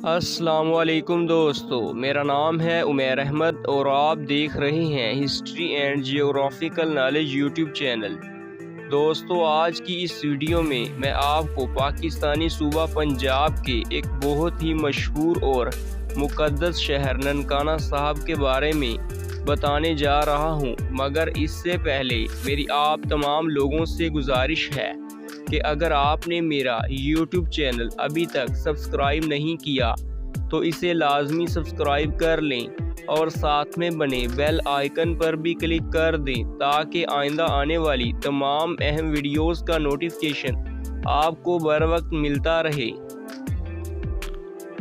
السلام علیکم دوستو، میرا نام ہے عمیر احمد اور آپ دیکھ رہے ہیں history and geographical knowledge YouTube channel. دوستو، آج کی اس ویڈیو میں آپ کو پاکستانی صوبہ پنجاب کے ایک بہت ہی مشہور اور مقدس شہر ننکانہ صاحب کے بارے میں بتانے جا رہا ہوں، مگر اس سے پہلے میری آپ تمام لوگوں سے گزارش ہے کہ اگر آپ نے میرا یوٹیوب چینل ابھی تک سبسکرائب نہیں کیا تو اسے لازمی سبسکرائب کر لیں اور ساتھ میں بنے بیل آئیکن پر بھی کلک کر دیں تاکہ آئندہ آنے والی تمام اہم ویڈیوز کا نوٹیفیکیشن آپ کو بر وقت ملتا رہے۔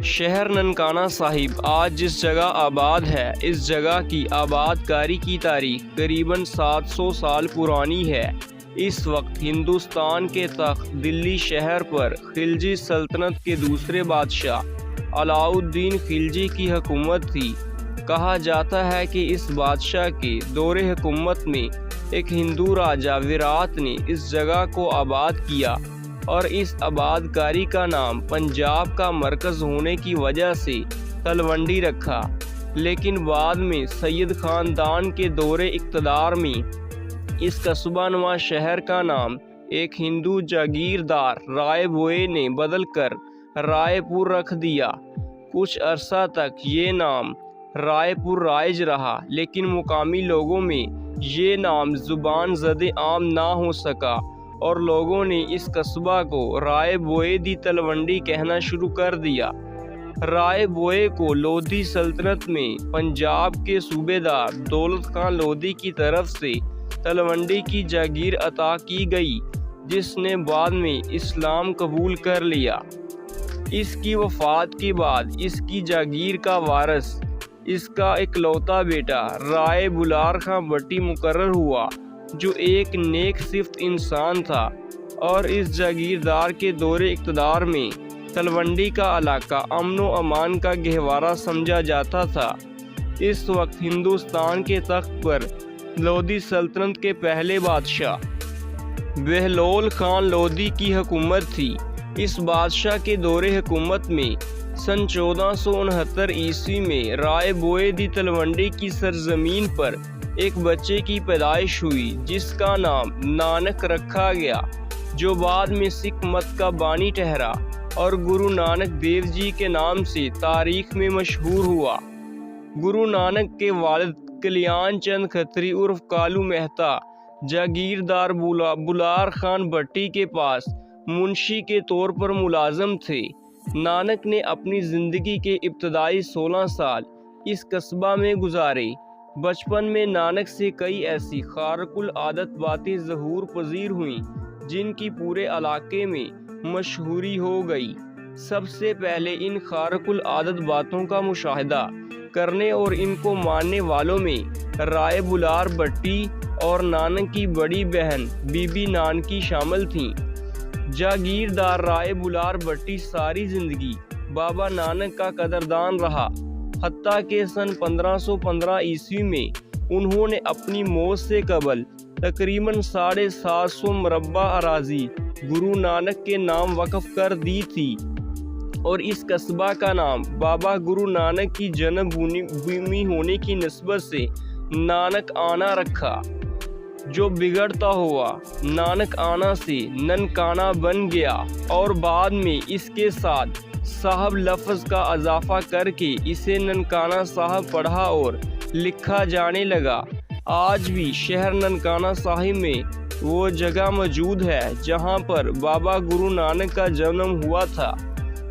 شہر ننکانہ صاحب آج جس جگہ آباد ہے، اس جگہ کی آباد کاری کی تاریخ قریباً 700 سال پرانی ہے۔ اس وقت ہندوستان کے تخت دلی شہر پر خلجی سلطنت کے دوسرے بادشاہ علاء الدین خلجی کی حکومت تھی۔ کہا جاتا ہے کہ اس بادشاہ کے دور حکومت میں ایک ہندو راجہ ویرات نے اس جگہ کو آباد کیا اور اس آباد کاری کا نام پنجاب کا مرکز ہونے کی وجہ سے تلونڈی رکھا، لیکن بعد میں سید خاندان کے دور اقتدار میں اس قصبہ نما شہر کا نام ایک ہندو جاگیردار رائے بھوئے نے بدل کر رائے پور رکھ دیا۔ کچھ عرصہ تک یہ نام رائے پور رائج رہا، لیکن مقامی لوگوں میں یہ نام زبان زد عام نہ ہو سکا اور لوگوں نے اس قصبہ کو رائے بھوئے دی تلونڈی کہنا شروع کر دیا۔ رائے بھوئے کو لودھی سلطنت میں پنجاب کے صوبے دار دولت خان لودھی کی طرف سے تلونڈی کی جاگیر عطا کی گئی، جس نے بعد میں اسلام قبول کر لیا۔ اس کی وفات کے بعد اس کی جاگیر کا وارث اس کا اکلوتا بیٹا رائے بلار خان بٹی مقرر ہوا، جو ایک نیک صفت انسان تھا، اور اس جاگیردار کے دور اقتدار میں تلونڈی کا علاقہ امن و امان کا گہوارہ سمجھا جاتا تھا۔ اس وقت ہندوستان کے تخت پر لودھی سلطنت کے پہلے بادشاہ بہلول خان لودھی کی حکومت تھی۔ اس بادشاہ کے دور حکومت میں سن 1469 عیسوی میں رائے بھوئے دی تلونڈی کی سرزمین پر ایک بچے کی پیدائش ہوئی، جس کا نام نانک رکھا گیا، جو بعد میں سکھ مت کا بانی ٹھہرا اور گرو نانک دیو جی کے نام سے تاریخ میں مشہور ہوا۔ گرو نانک کے والد کلیان چند کھتری عرف کالو مہتا جاگیردار بلار خان بٹی کے پاس منشی کے طور پر ملازم تھے۔ نانک نے اپنی زندگی کے ابتدائی 16 سال اس قصبہ میں گزارے۔ بچپن میں نانک سے کئی ایسی خارق العادت باتیں ظہور پذیر ہوئیں جن کی پورے علاقے میں مشہوری ہو گئی۔ سب سے پہلے ان خارق العادت باتوں کا مشاہدہ کرنے اور ان کو ماننے والوں میں رائے بلار بٹی اور نانک کی بڑی بہن بی بی نانکی شامل تھیں۔ جاگیردار رائے بلار بٹی ساری زندگی بابا نانک کا قدردان رہا، حتیٰ کہ سن 1515 عیسوی میں انہوں نے اپنی موت سے قبل تقریباً 750 مربع اراضی گرو نانک کے نام وقف کر دی تھی اور اس قصبہ کا نام بابا گرو نانک کی جنم بھومی ہونے کی نسبت سے نانک آنا رکھا، جو بگڑتا ہوا نانک آنا سے ننکانہ بن گیا اور بعد میں اس کے ساتھ صاحب لفظ کا اضافہ کر کے اسے ننکانہ صاحب پڑھا اور لکھا جانے لگا۔ آج بھی شہر ننکانہ صاحب میں وہ جگہ موجود ہے جہاں پر بابا گرو نانک کا جنم ہوا تھا۔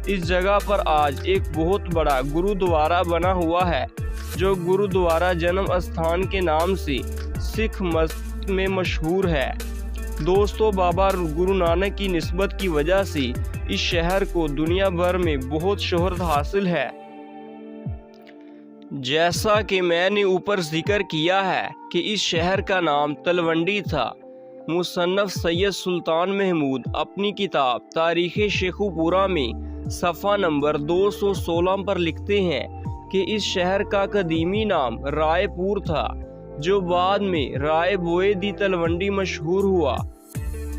اس جگہ پر آج ایک بہت بڑا گرودوارہ بنا ہوا ہے، جو گرودوارہ جنم استھان کے نام سے سکھ مت میں مشہور ہے۔ دوستو، بابا گرو نانک کی نسبت کی وجہ سے اس شہر کو دنیا بھر میں بہت شہرت حاصل ہے۔ جیسا کہ میں نے اوپر ذکر کیا ہے کہ اس شہر کا نام تلونڈی تھا، مصنف سید سلطان محمود اپنی کتاب تاریخ شیخو پورہ میں صفحہ نمبر 216 پر لکھتے ہیں کہ اس شہر کا قدیمی نام رائے پور تھا، جو بعد میں رائے بھوئے دی تلونڈی مشہور ہوا۔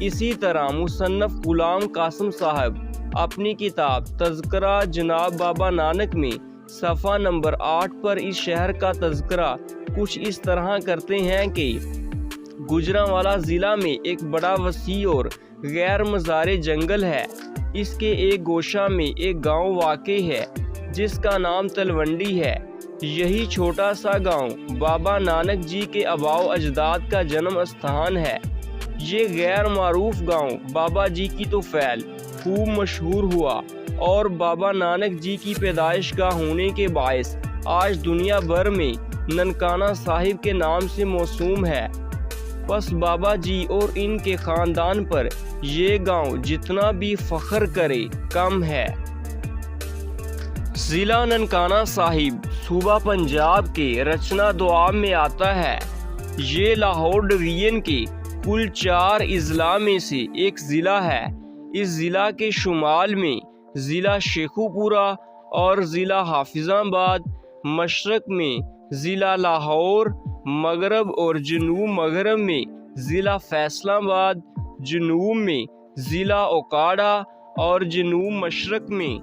اسی طرح مصنف غلام قاسم صاحب اپنی کتاب تذکرہ جناب بابا نانک میں صفحہ نمبر 8 پر اس شہر کا تذکرہ کچھ اس طرح کرتے ہیں کہ گوجرانوالا ضلع میں ایک بڑا وسیع اور غیر مزار جنگل ہے۔ اس کے ایک گوشہ میں ایک گاؤں واقع ہے جس کا نام تلونڈی ہے۔ یہی چھوٹا سا گاؤں بابا نانک جی کے آباء و اجداد کا جنم استھان ہے۔ یہ غیر معروف گاؤں بابا جی کی طفیل خوب مشہور ہوا اور بابا نانک جی کی پیدائش گاہ ہونے کے باعث آج دنیا بھر میں ننکانہ صاحب کے نام سے موسوم ہے۔ بس بابا جی اور ان کے خاندان پر یہ گاؤں جتنا بھی فخر کرے کم ہے۔ ضلع ننکانہ صاحب صوبہ پنجاب کے رچنا دواب میں آتا ہے۔ یہ لاہور ڈویژن کے کل 4 اضلاع میں سے ایک ضلع ہے۔ اس ضلع کے شمال میں ضلع شیخوپورہ اور ضلع حافظ آباد، مشرق میں ضلع لاہور، مغرب اور جنوب مغرب میں ضلع فیصل آباد، جنوب میں ضلع اوکاڑا اور جنوب مشرق میں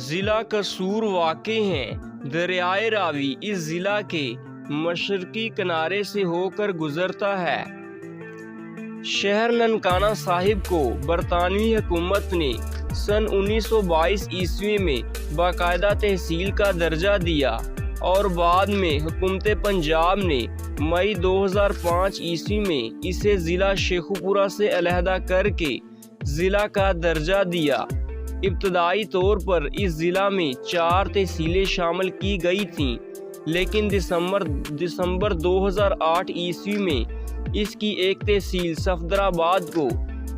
ضلع قصور واقع ہیں۔ دریائے راوی اس ضلع کے مشرقی کنارے سے ہو کر گزرتا ہے۔ شہر ننکانہ صاحب کو برطانوی حکومت نے سن 1922 عیسوی میں باقاعدہ تحصیل کا درجہ دیا اور بعد میں حکومت پنجاب نے مئی 2005 عیسوی میں اسے ضلع شیخوپورہ سے علیحدہ کر کے ضلع کا درجہ دیا۔ ابتدائی طور پر اس ضلع میں 4 تحصیلیں شامل کی گئی تھیں، لیکن دسمبر 2008 عیسوی میں اس کی ایک تحصیل صفدرآباد کو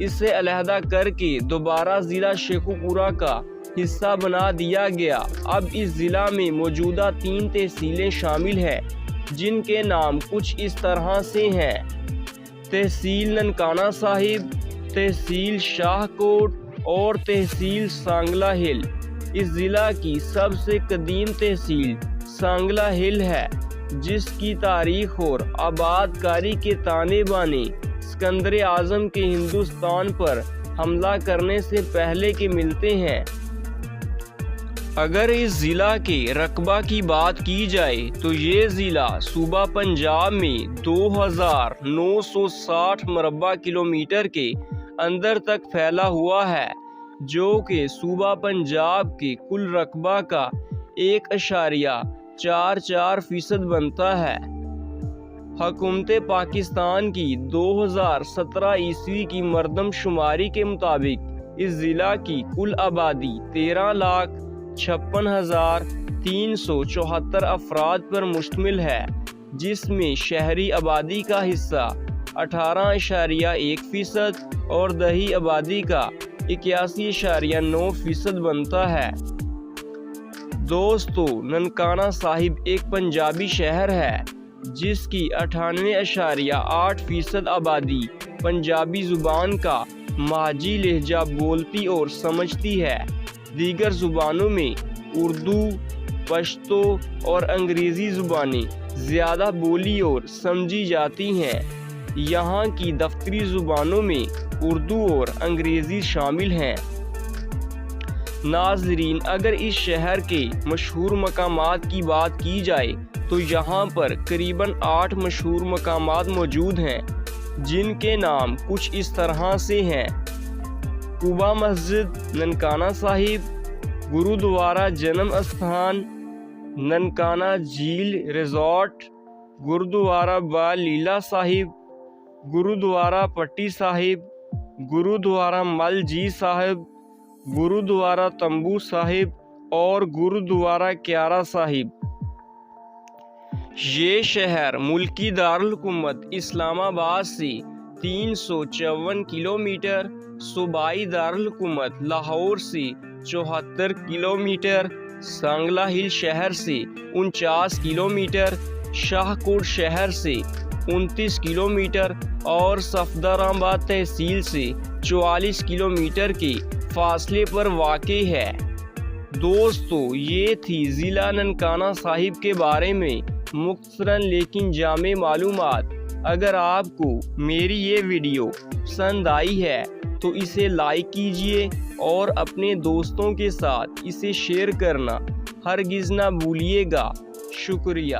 اس سے علیحدہ کر کے دوبارہ ضلع شیخوپورہ کا حصہ بنا دیا گیا۔ اب اس ضلع میں موجودہ 3 تحصیلیں شامل ہیں، جن کے نام کچھ اس طرح سے ہیں: تحصیل ننکانہ صاحب، تحصیل شاہ کوٹ اور تحصیل سانگلہ ہل۔ اس ضلع کی سب سے قدیم تحصیل سانگلہ ہل ہے، جس کی تاریخ اور آباد کاری کے تانے بانے سکندر اعظم کے ہندوستان پر حملہ کرنے سے پہلے کے ملتے ہیں۔ اگر اس ضلع کے رقبہ کی بات کی جائے تو یہ ضلع صوبہ پنجاب میں 2960 مربع کلومیٹر کے اندر تک پھیلا ہوا ہے، جو کہ صوبہ پنجاب کے کل رقبہ کا 1.44% بنتا ہے۔ حکومت پاکستان کی 2017 عیسوی کی مردم شماری کے مطابق اس ضلع کی کل آبادی 13,56,374 افراد پر مشتمل ہے، جس میں شہری آبادی کا حصہ 18.1% اور دیہی آبادی کا 81.9% بنتا ہے۔ دوستو، ننکانہ صاحب ایک پنجابی شہر ہے جس کی 98.8% آبادی پنجابی زبان کا مہجی لہجہ بولتی اور سمجھتی ہے۔ دیگر زبانوں میں اردو، پشتو اور انگریزی زبانیں زیادہ بولی اور سمجھی جاتی ہیں۔ یہاں کی دفتری زبانوں میں اردو اور انگریزی شامل ہیں۔ ناظرین، اگر اس شہر کے مشہور مقامات کی بات کی جائے تو یہاں پر قریباً 8 مشہور مقامات موجود ہیں، جن کے نام کچھ اس طرح سے ہیں: قبا مسجد ننکانہ صاحب، گرودوارا جنم استھان، ننکانہ جھیل ریزورٹ، گرودوارا با لیلا صاحب، گرودوارا پٹی صاحب، گرودوارا مل جی صاحب، گرودوارا تمبو صاحب اور گرودوارا کیارا صاحب۔ یہ شہر ملکی دارالحکومت اسلام آباد سے 354 کلومیٹر، صوبائی دارالحکومت لاہور سے 74 کلومیٹر، سانگلہ ہل شہر سے 49 کلومیٹر، شاہ کوٹ شہر سے 29 کلومیٹر اور صفدرآباد تحصیل سے 44 کلومیٹر کے فاصلے پر واقع ہے۔ دوستو، یہ تھی ضلع ننکانہ صاحب کے بارے میں مختصراً لیکن جامع معلومات۔ اگر آپ کو میری یہ ویڈیو پسند آئی ہے تو اسے لائک کیجئے اور اپنے دوستوں کے ساتھ اسے شیئر کرنا ہرگز نہ بھولیے گا۔ شکریہ۔